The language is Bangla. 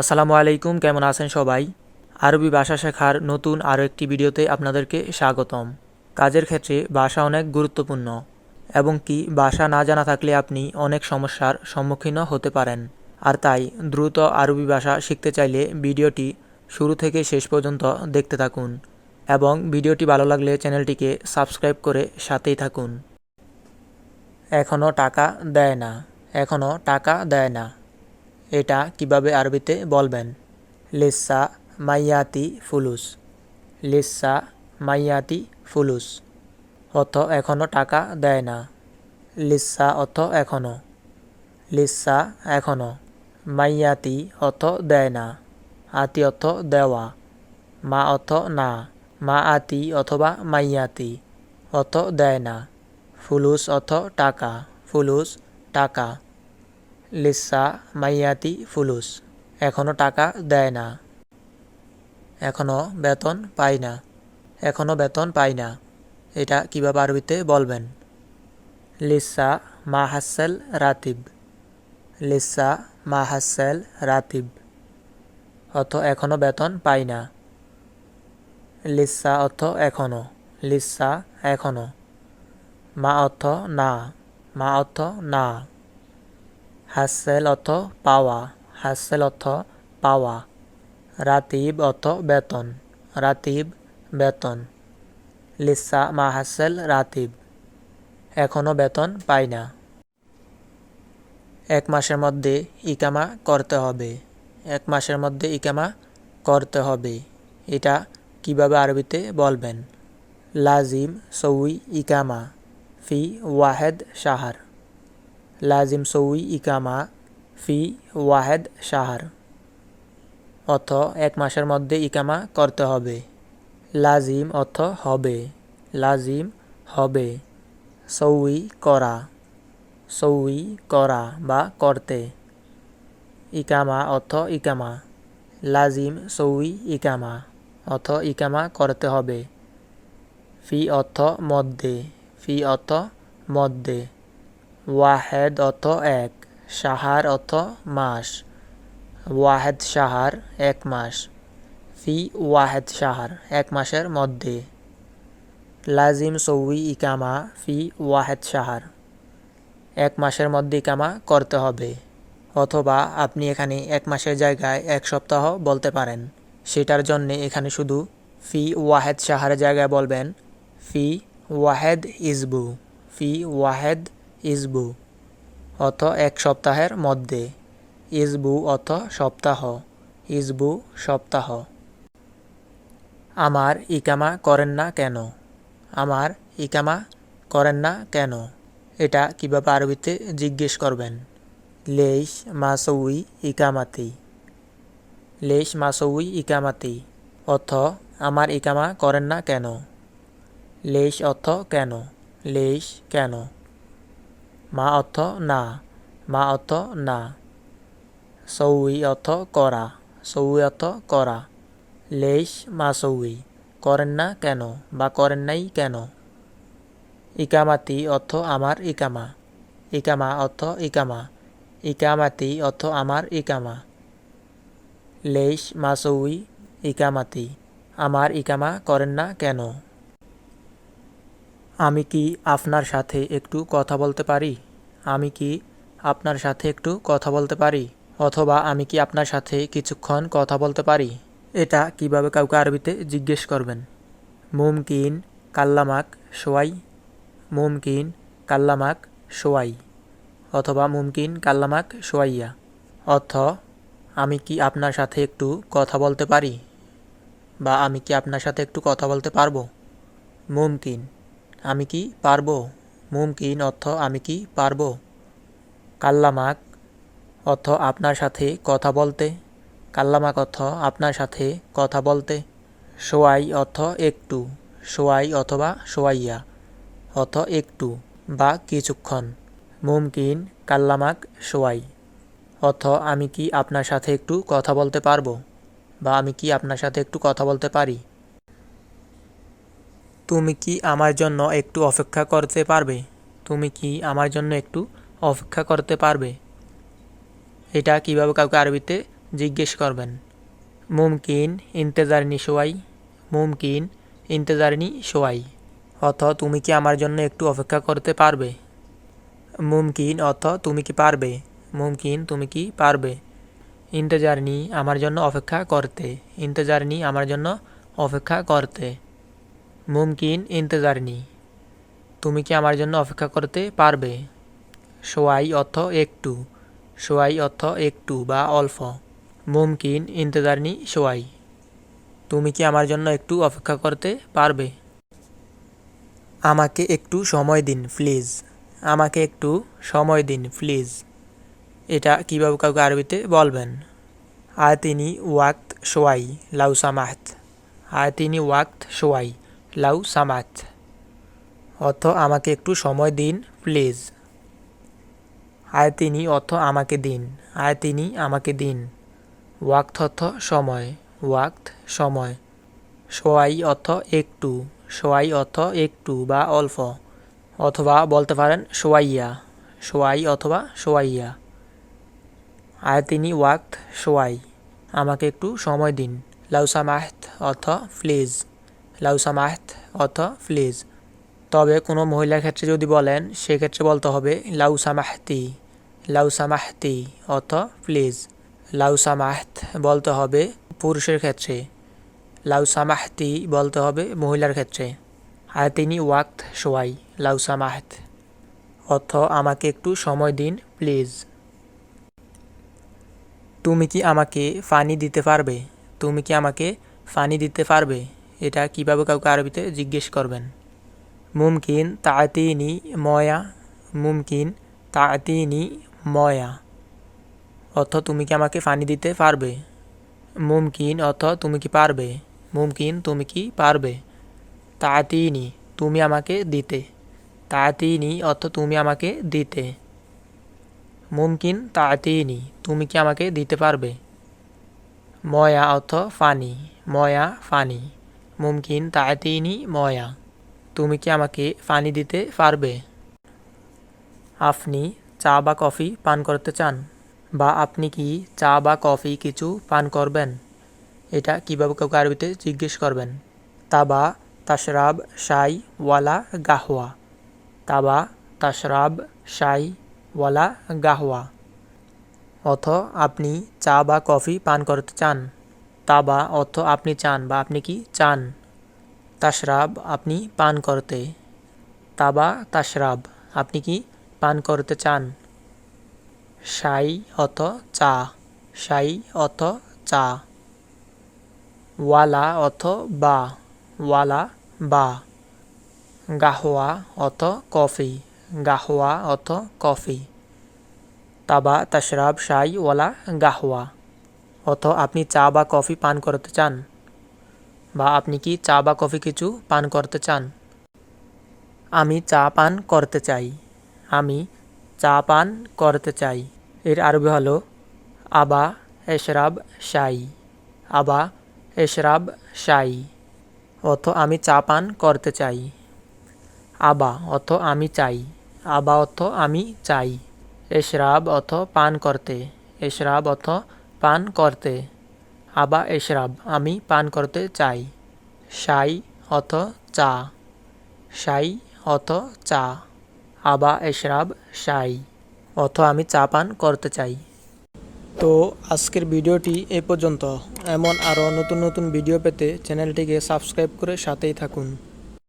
আসসালামু আলাইকুম, কেমন আছেন সবাই? আরবি ভাষা শেখার নতুন আরও একটি ভিডিওতে আপনাদেরকে স্বাগতম। কাজের ক্ষেত্রে ভাষা অনেক গুরুত্বপূর্ণ এবং কি ভাষা না জানা থাকলে আপনি অনেক সমস্যার সম্মুখীনও হতে পারেন। আর তাই দ্রুত আরবি ভাষা শিখতে চাইলে ভিডিওটি শুরু থেকে শেষ পর্যন্ত দেখতে থাকুন এবং ভিডিওটি ভালো লাগলে চ্যানেলটিকে সাবস্ক্রাইব করে সাথেই থাকুন। এখনও টাকা দেয় না, এখনও টাকা দেয় না, এটা কিভাবে আরবিতে বলবেন? লিসা মাইয়াতি ফুলুস, লিসা মাইয়াতি ফুলুস অর্থ এখনও টাকা দেয় না। লিসা অর্থ এখনও, লিসা এখনও। মাইয়াতি অর্থ দেয় না, আতি অর্থ দেওয়া, মা অর্থ না, মা আতি অথবা মাইয়াতি অর্থ দেয় না। ফুলুস অর্থ টাকা, ফুলুস টাকা। লিসা মাইয়াতি ফুলুস এখনও টাকা দেয় না। এখনও বেতন পাই না, এখনও বেতন পাই না, এটা কিভাবে আরবিতে বলবেন? লিসা মা হাসেল রাতিব, লিসা মা হাসেল রাতিব অর্থ এখনও বেতন পাই না। লিসা অর্থ এখনও, লিসা এখনও। মা অর্থ না, মা অর্থ না। হাসেল অর্থ পাওয়া, হাসেল অর্থ পাওয়া। রাতিব অর্থ বেতন, রাতিব বেতন। লিসা মা হাসেল রাতিব এখনও বেতন পাই না। এক মাসের মধ্যে ইকামা করতে হবে, এক মাসের মধ্যে ইকামা করতে হবে, এটা কিভাবে আরবিতে বলবেন? লাজিম সউই ইকামা ফি ওয়াহেদ শাহর, লাজিম সউই ইকামা ফি ওয়াহেদ শাহর অর্থ এক মাসের মধ্যে ইকামা করতে হবে। লাজিম অর্থ হবে, লাজিম হবে। সউই করা, সউই করা বা করতে। ইকামা অর্থ ইকামা, লাজিম সউই ইকামা অর্থ ইকামা করতে হবে। ফি অর্থ মধ্যে, ফি অর্থ মধ্যে। ওয়াহেদ অর্থ এক, শাহার অর্থ মাস। ওয়াহেদ শাহার এক মাস, ফি ওয়াহেদ শাহার এক মাসের মধ্যে। লাজিম সউই ইকামা ফি ওয়াহেদ শাহার এক মাসের মধ্যে ইকামা করতে হবে। অথবা আপনি এখানে এক মাসের জায়গায় এক সপ্তাহ বলতে পারেন, সেটার জন্যে এখানে শুধু ফি ওয়াহেদ শাহারের জায়গায় বলবেন ফি ওয়াহেদ ইজবু, ফি ওয়াহেদ ইজবু অর্থ এক সপ্তাহের মধ্যে। ইজবু অর্থ সপ্তাহ, ইজবু সপ্তাহ। আমার ইকামা করেন না কেন, আমার ইকামা করেন না কেন, এটা কিভাবে আরবিতে জিজ্ঞেস করবেন? লেশ মাসউই ইকামাতি, লেশ মাসউই ইকামাতি অর্থ আমার ইকামা করেন না কেন। লেশ অর্থ কেন, লেশ কেন। মা অর্থ না, মা অর্থ না। সউই অর্থ করা, সউই অর্থ করা। লেশ মাসউই করেন না কেন বা করেন নাই কেন। ইকামাতি অর্থ আমার ইকামা, ইকামা অর্থ ইকামা, ইকামাতি অর্থ আমার ইকামা। লেশ মাসউই ইকামাতি আমার ইকামা করেন না কেন। আমি কি আপনার সাথে একটু কথা বলতে পারি? আমি কি আপনার সাথে একটু কথা বলতে পারি? অথবা আমি কি আপনার সাথে কিছুক্ষণ কথা বলতে পারি? এটা কিভাবে কাউকে আরবিতে জিজ্ঞেস করবেন? মুমকিন কাল্লামাক শোয়াই, মুমকিন কাল্লামাক শোয়াই অথবা মুমকিন কাল্লামাক শোয়াইয়া অর্থ আমি কি আপনার সাথে একটু কথা বলতে পারি বা আমি কি আপনার সাথে একটু কথা বলতে পারবো। মুমকিন আমি কি পারবো, মুমকিন অর্থ আমি কি পারবো। কাল্লামাক অর্থ আপনার সাথে কথা বলতে, কাল্লামাক অর্থ আপনার সাথে কথা বলতে। শোয়াই অর্থ একটু, শোয়াই অথবা শোয়াইয়া অর্থ একটু বা কিছুক্ষণ। মুমকিন কাল্লামাক শোয়াই অর্থ আমি কি আপনার সাথে একটু কথা বলতে পারবো বা আমি কি আপনার সাথে একটু কথা বলতে পারি। তুমি কি আমার জন্য একটু অপেক্ষা করতে পারবে? তুমি কি আমার জন্য একটু অপেক্ষা করতে পারবে? এটা কিভাবে কাউকে আরবিতে জিজ্ঞেস করবেন। মুমকিন ইন্তেজারনি শোয়াই, মুমকিন ইন্তেজারনি শোয়াই অর্থ তুমি কি আমার জন্য একটু অপেক্ষা করতে পারবে। মুমকিন অর্থ তুমি কি পারবে, মুমকিন তুমি কি পারবে। ইন্তেজারনি আমার জন্য অপেক্ষা করতে, ইন্তেজারনি আমার জন্য অপেক্ষা করতে। মুমকিন ইন্তেজারনি তুমি কি আমার জন্য অপেক্ষা করতে পারবে। শোয়াই অর্থ একটু, শোয়াই অর্থ একটু বা অল্প। মুমকিন ইন্তেজারনি শোয়াই তুমি কি আমার জন্য একটু অপেক্ষা করতে পারবে। আমাকে একটু সময় দিন প্লিজ, আমাকে একটু সময় দিন প্লিজ। এটা কীভাবে কাউকে আরবিতে বলবেন। আতিনি ওয়াক্ত শোয়াই লাউ সামাহত, আতিনি ওয়াক্ত শোয়াই লাউ সামাত অর্থ আমাকে একটু সময় দিন প্লিজ। আয়তিনি অর্থ আমাকে দিন, আয়তিনি আমাকে দিন। ওয়াক্ত অর্থ সময়, ওয়াক্ত সময়। শোয়াই অর্থ একটু, শোয়াই অর্থ একটু বা অল্প, অথবা বলতে পারেন শোয়াইয়া, শোয়াই অথবা শোয়াইয়া। আয়তিনি ওয়াক্ত শোয়াই আমাকে একটু সময় দিন। লাউ সামাহত অর্থ প্লিজ, লাউ সামাহত অর্থ প্লিজ। তবে কোনো মহিলার ক্ষেত্রে যদি বলেন সেক্ষেত্রে বলতে হবে লাউ সামাহতি, লাউ সামাহতি অর্থ প্লিজ। লাউ সামাহত বলতে হবে পুরুষের ক্ষেত্রে, লাউ সামাহতি বলতে হবে মহিলার ক্ষেত্রে। আয়তিনি ওয়াক্ত শোয়াই লাউ সামাহত অর্থ আমাকে একটু সময় দিন প্লিজ। তুমি কি আমাকে পানি দিতে পারবে, তুমি কি আমাকে পানি দিতে পারবে। এটা কীভাবে কাউকে আরবিতে জিজ্ঞেস করবেন। মুমকিন তাআতিনি ময়া, মুমকিন তাআতিনি ময়া অর্থ তুমি কি আমাকে পানি দিতে পারবে। মুমকিন অর্থ তুমি কি পারবে, মুমকিন তুমি কি পারবে। তাআতিনি তুমি আমাকে দিতে, তাআতিনি অর্থ তুমি আমাকে দিতে। মুমকিন তাআতিনি তুমি কি আমাকে দিতে পারবে। ময়া অর্থ পানি, ময়া পানি। মুমকিন তাআতিনি ময়া তুমি কি আমাকে পানি দিতে পারবে। আপনি চা বা কফি পান করতে চান, বা আপনি কি চা বা কফি কিছু পান করবেন। এটা কীভাবে কাউকে আরবিতে জিজ্ঞেস করবেন। তাবা তাশরাব শাই ওয়ালা গাহওয়া, তাবা তাশরাব শাই ওয়ালা গাহওয়া অর্থ আপনি চা বা কফি পান করতে চান। তাবা অর্থ আপনি চান বা আপনি কি চান। তাশরাব আপনি পান করতে, তাবা তাশরাব আপনি কি পান করতে চান। শাই অর্থ চা, শাই অর্থ চা। ওয়ালা অর্থ বা, ওয়ালা বা। গাহওয়া অর্থ কফি, গাহওয়া অর্থ কফি। তাবা তাশরাব শাই ওয়ালা গাহওয়া অর্থ আপনি চা বা কফি পান করতে চান, বা আপনি কি চা বা কফি কিছু পান করতে চান। আমি চা পান করতে চাই, আমি চা পান করতে চাই। এর আরবি হলো আবা এশরাব শাই, আবা এশরাব শাই অর্থ আমি চা পান করতে চাই। আবা অর্থ আমি চাই, আবা অর্থ আমি চাই। এশরাব অর্থ পান করতে, এশরাব অর্থ পান করতে। আবা এশরাব আমি পান করতে চাই। শাই অর্থ চা, শাই অর্থ চা। আবা এশরাব শাই অর্থ আমি চা পান করতে চাই। তো আজকের ভিডিওটি এ পর্যন্ত। এমন আরও নতুন নতুন ভিডিও পেতে চ্যানেলটিকে সাবস্ক্রাইব করে সাথেই থাকুন।